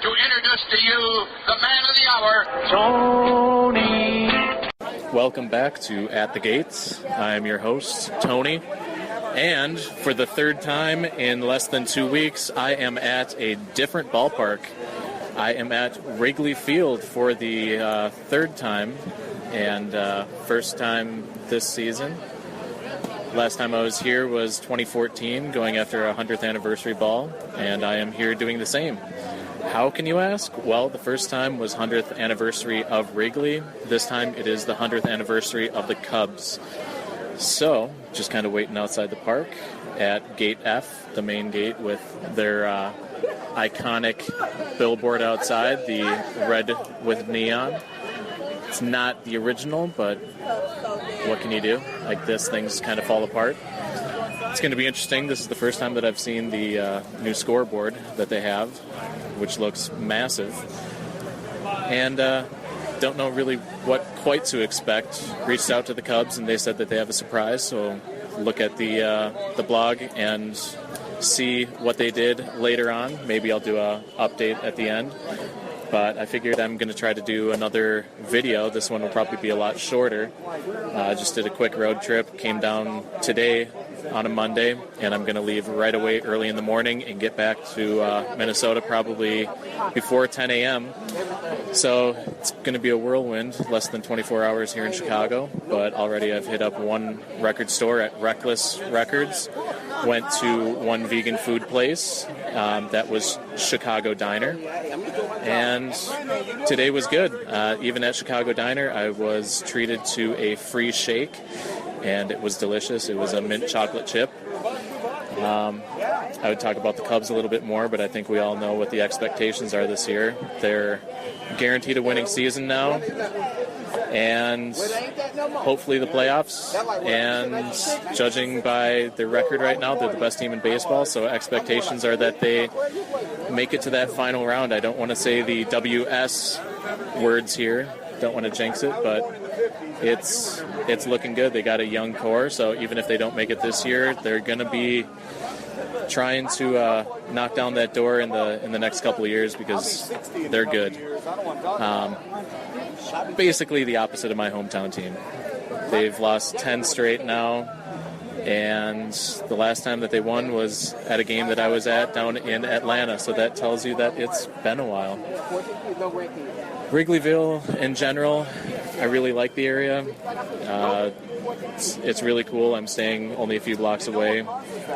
to introduce to you the man of the hour, Tony. Welcome back to At the Gates. I'm your host, Tony. And for the third time in less than 2 weeks, I am at a different ballpark. I am at Wrigley Field for the third time and first time this season. Last time I was here was 2014, going after a 100th anniversary ball, and I am here doing the same. How can you ask? Well, the first time was 100th anniversary of Wrigley. This time it is the 100th anniversary of the Cubs. So, just kind of waiting outside the park at Gate F, the main gate, with their iconic billboard outside, the red with neon. It's not the original, but what can you do? Like this, things kind of fall apart. It's going to be interesting. This is the first time that I've seen the new scoreboard that they have, which looks massive. And don't know really what quite to expect. Reached out to the Cubs, and they said that they have a surprise, so look at the blog and see what they did later on. Maybe I'll do a update at the end. But I figured I'm going to try to do another video. This one will probably be a lot shorter. I just did a quick road trip, came down today on a Monday, and I'm going to leave right away early in the morning and get back to Minnesota probably before 10 a.m. So it's going to be a whirlwind, less than 24 hours here in Chicago, but already I've hit up one record store at Reckless Records, went to one vegan food place that was Chicago Diner, and today was good. Even at Chicago Diner, I was treated to a free shake, and it was delicious. It was a mint chocolate chip. I would talk about the Cubs a little bit more, but I think we all know what the expectations are this year. They're guaranteed a winning season now, and hopefully the playoffs. And judging by their record right now, they're the best team in baseball, so expectations are that they make it to that final round. I don't want to say the WS words here. Don't want to jinx it, but it's looking good. They got a young core, so even if they don't make it this year, they're going to be trying to knock down that door in the next couple of years because they're good. Basically the opposite of my hometown team. They've lost 10 straight now, and the last time that they won was at a game that I was at down in Atlanta, so that tells you that it's been a while. Wrigleyville in general, I really like the area. It's really cool. I'm staying only a few blocks away,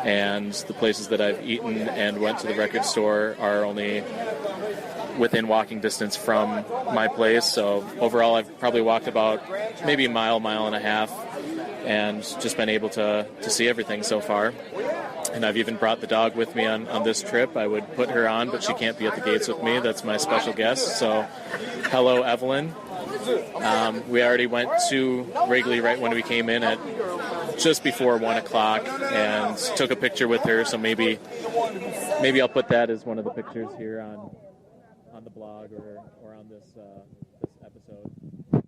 and the places that I've eaten and went to the record store are only within walking distance from my place. So overall, I've probably walked about maybe a mile and a half, and just been able to see everything so far. And I've even brought the dog with me on this trip. I would put her on, but she can't be at the gates with me. That's my special guest. So hello, Evelyn. We already went to Wrigley right when we came in at just before 1 o'clock and took a picture with her. So maybe I'll put that as one of the pictures here on the blog or on this episode. But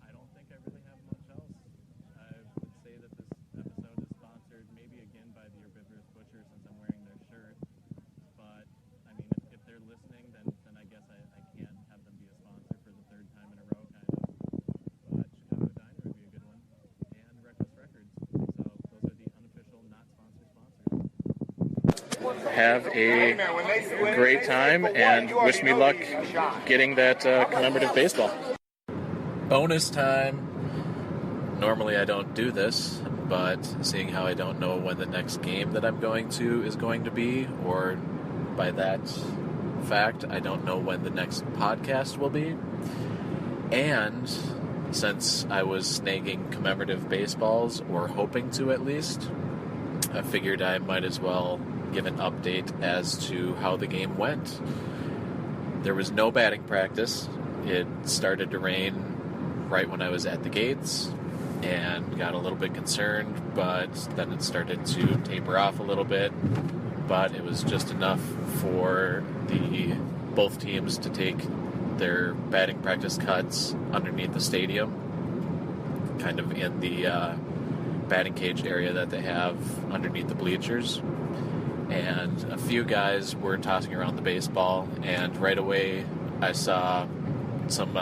I don't think I really have much else. I would say that this episode is sponsored maybe again by the Herbivorous Butcher since I'm wearing their shirt. But I mean, if they're listening, then I guess I can't have them be a sponsor for the third time in a row, kind of. But Chicago Diner would be a good one, and Reckless Records. So those are the unofficial, not sponsored sponsors. Have a great time, and wish me luck getting that commemorative baseball. Bonus time. Normally I don't do this, but seeing how I don't know when the next game that I'm going to is going to be, or by that fact, I don't know when the next podcast will be. And since I was snagging commemorative baseballs, or hoping to at least, I figured I might as well give an update as to how the game went. There was no batting practice. It started to rain right when I was at the gates and got a little bit concerned, but then it started to taper off a little bit. But it was just enough for both teams to take their batting practice cuts underneath the stadium, kind of in the batting cage area that they have underneath the bleachers. and a few guys were tossing around the baseball, and right away I saw some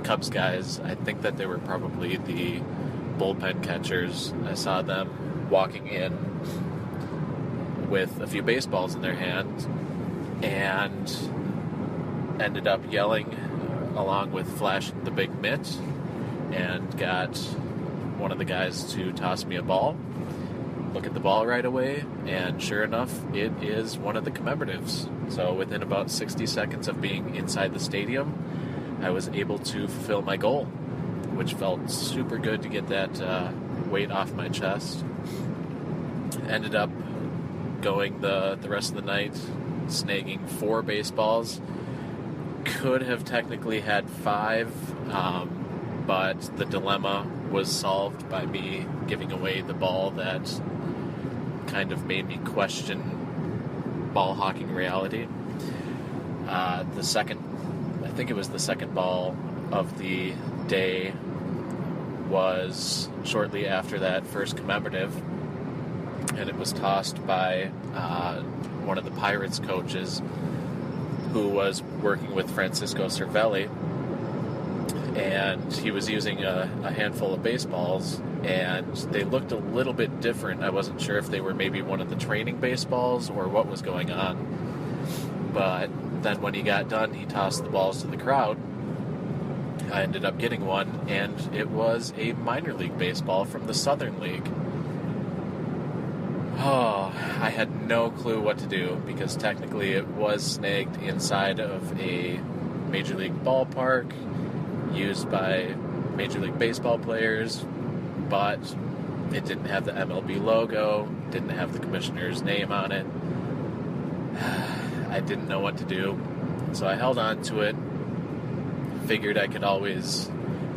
Cubs guys. I think that they were probably the bullpen catchers. I saw them walking in with a few baseballs in their hand and ended up yelling along with flashing the big mitt, and got one of the guys to toss me a ball. Look at the ball right away, and sure enough, it is one of the Commemoratives. So within about 60 seconds of being inside the stadium, I was able to fulfill my goal, which felt super good to get that weight off my chest. Ended up going the rest of the night, snagging 4 baseballs. Could have technically had 5, but the dilemma was solved by me giving away the ball that kind of made me question ball hawking reality. I think it was the second ball of the day was shortly after that first commemorative, and it was tossed by one of the Pirates coaches who was working with Francisco Cervelli, and he was using a handful of baseballs, and they looked a little bit different. I wasn't sure if they were maybe one of the training baseballs or what was going on, but then when he got done, he tossed the balls to the crowd. I ended up getting one, and it was a minor league baseball from the Southern League. Oh, I had no clue what to do, because technically it was snagged inside of a Major League ballpark used by Major League Baseball players, but it didn't have the MLB logo, didn't have the commissioner's name on it. I didn't know what to do, so I held on to it. Figured I could always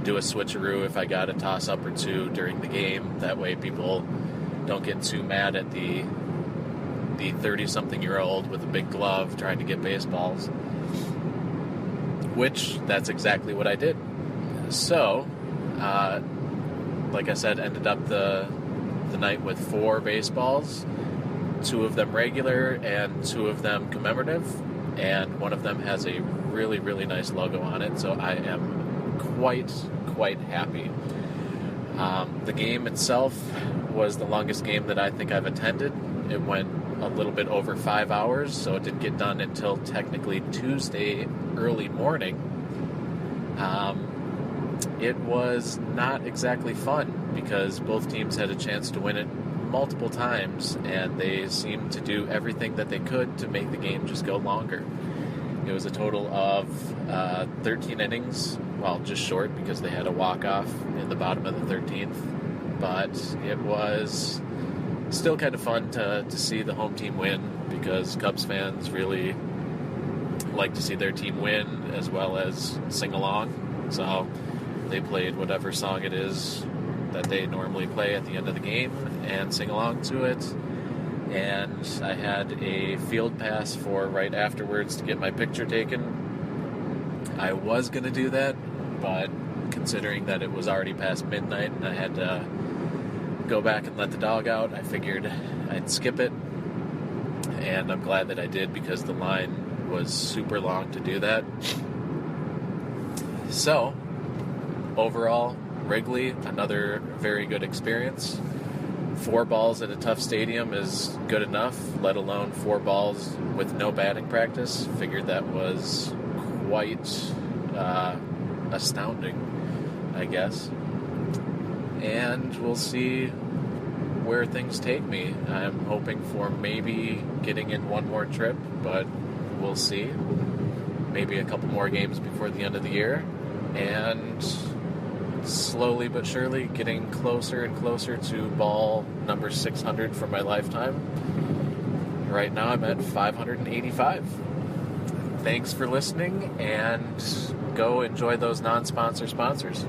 do a switcheroo if I got a toss-up or two during the game. That way people don't get too mad at the 30-something-year-old with a big glove trying to get baseballs. Which, that's exactly what I did. So, like I said, ended up the night with 4 baseballs, 2 of them regular and 2 of them commemorative, and one of them has a really, really nice logo on it, so I am quite happy. The game itself was the longest game that I think I've attended. It went a little bit over 5 hours, so it didn't get done until technically Tuesday early morning. It was not exactly fun, because both teams had a chance to win it multiple times, and they seemed to do everything that they could to make the game just go longer. It was a total of 13 innings, well, just short because they had a walk-off in the bottom of the 13th, but it was still kind of fun to see the home team win, because Cubs fans really like to see their team win as well as sing along. So they played whatever song it is that they normally play at the end of the game and sing along to it. And I had a field pass for right afterwards to get my picture taken. I was going to do that, but considering that it was already past midnight and I had to go back and let the dog out, I figured I'd skip it. And I'm glad that I did, because the line was super long to do that. So, overall, Wrigley, another very good experience. 4 balls at a tough stadium is good enough, let alone 4 balls with no batting practice. Figured that was quite astounding, I guess. And we'll see where things take me. I'm hoping for maybe getting in one more trip, but we'll see. Maybe a couple more games before the end of the year. And slowly but surely getting closer and closer to ball number 600 for my lifetime. Right now I'm at 585. Thanks for listening, and go enjoy those non-sponsor sponsors.